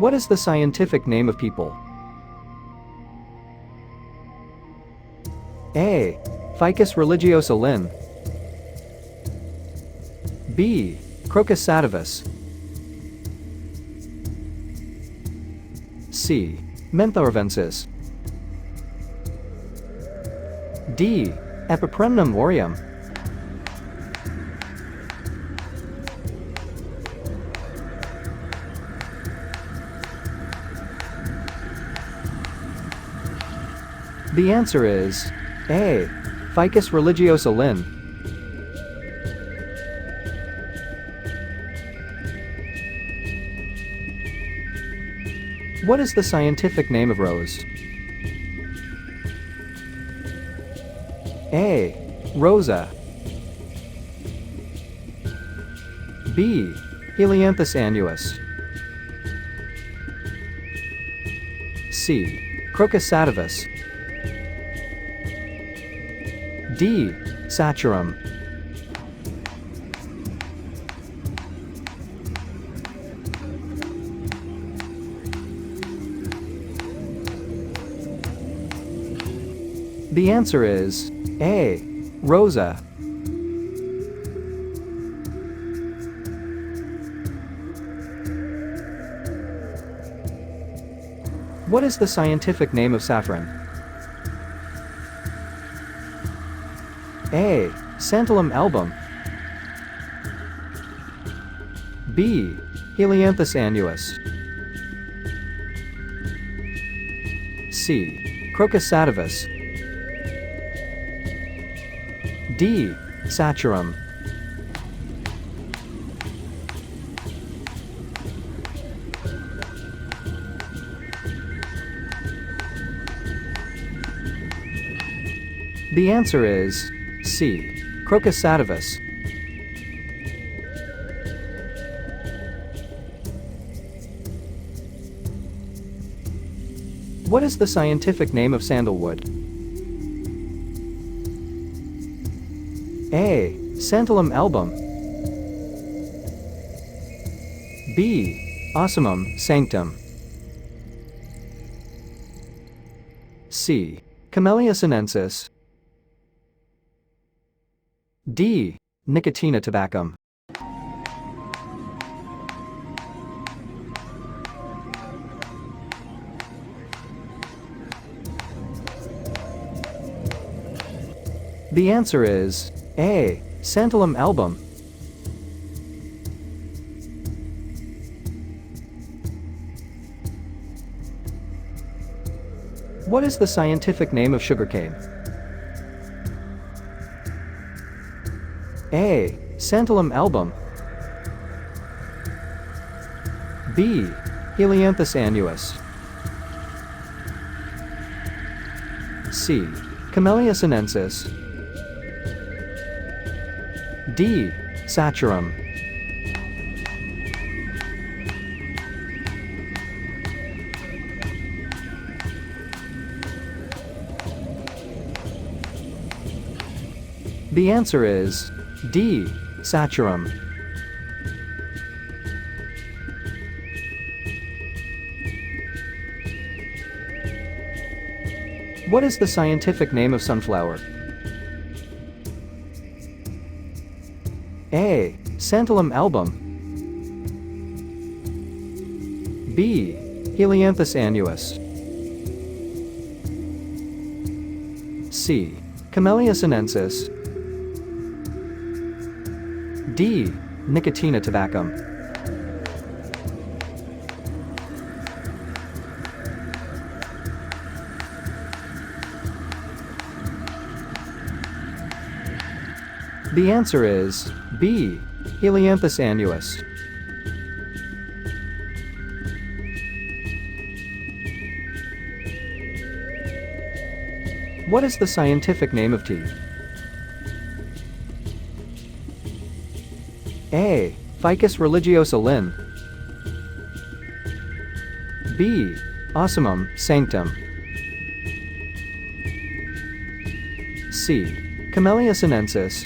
What is the scientific name of peepal? A. Ficus religiosa Linn. B. Crocus sativus. C. Mentha arvensis. D. Epipremnum aureum. The answer is A. Ficus religiosa Linn. What is the scientific name of rose? A. Rosa. B. Helianthus annuus. C. Crocus sativus. D. Saccharum. The answer is A. Rosa. What is the scientific name of saffron? A. Santalum album. B. Helianthus annuus. C. Crocus sativus. D. Saccharum. The answer is C. Crocus sativus. What is the scientific name of sandalwood? A. Santalum album. B. Ocimum sanctum. C. Camellia sinensis. D. Nicotina tabacum. The answer is A. Santalum album. What is the scientific name of sugarcane? A. Santalum album. B. Helianthus annuus. C. Camellia sinensis. D. Saccharum. The answer is D. Saccharum. What is the scientific name of sunflower? A. Santalum album. B. Helianthus annuus. C. Camellia sinensis. D. Nicotina tabacum. The answer is B. Helianthus annuus. What is the scientific name of tea? A. Ficus religiosa Linn. B. Ocimum sanctum. C. Camellia sinensis.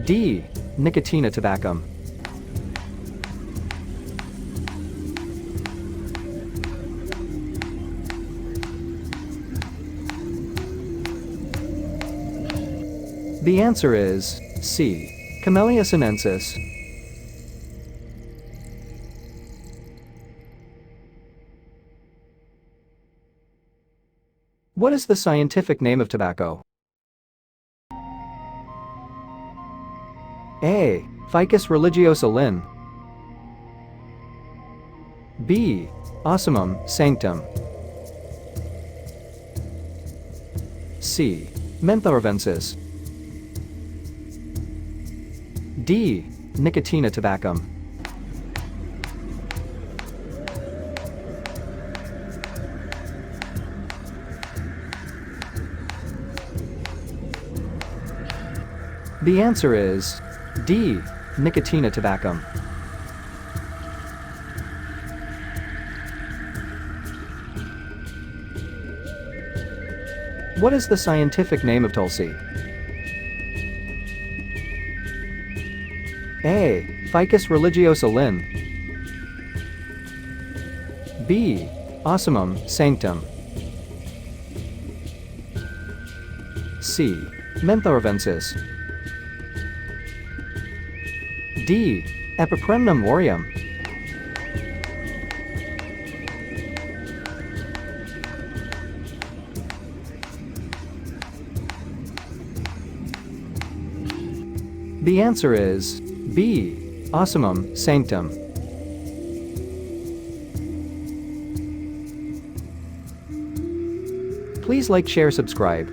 D. Nicotina tabacum. The answer is C. Camellia sinensis. What is the scientific name of tobacco? A. Ficus religiosa Linn. B. Ocimum sanctum. C. Mentha arvensis. D. Nicotina tabacum. The answer is D. Nicotina tabacum. What is the scientific name of tulsi? A. Ficus religiosa Linn. B. Ocimum sanctum. C. Mentha arvensis. D. Epipremnum aureum. The answer is B. Ocimum sanctum. Please like, share, subscribe.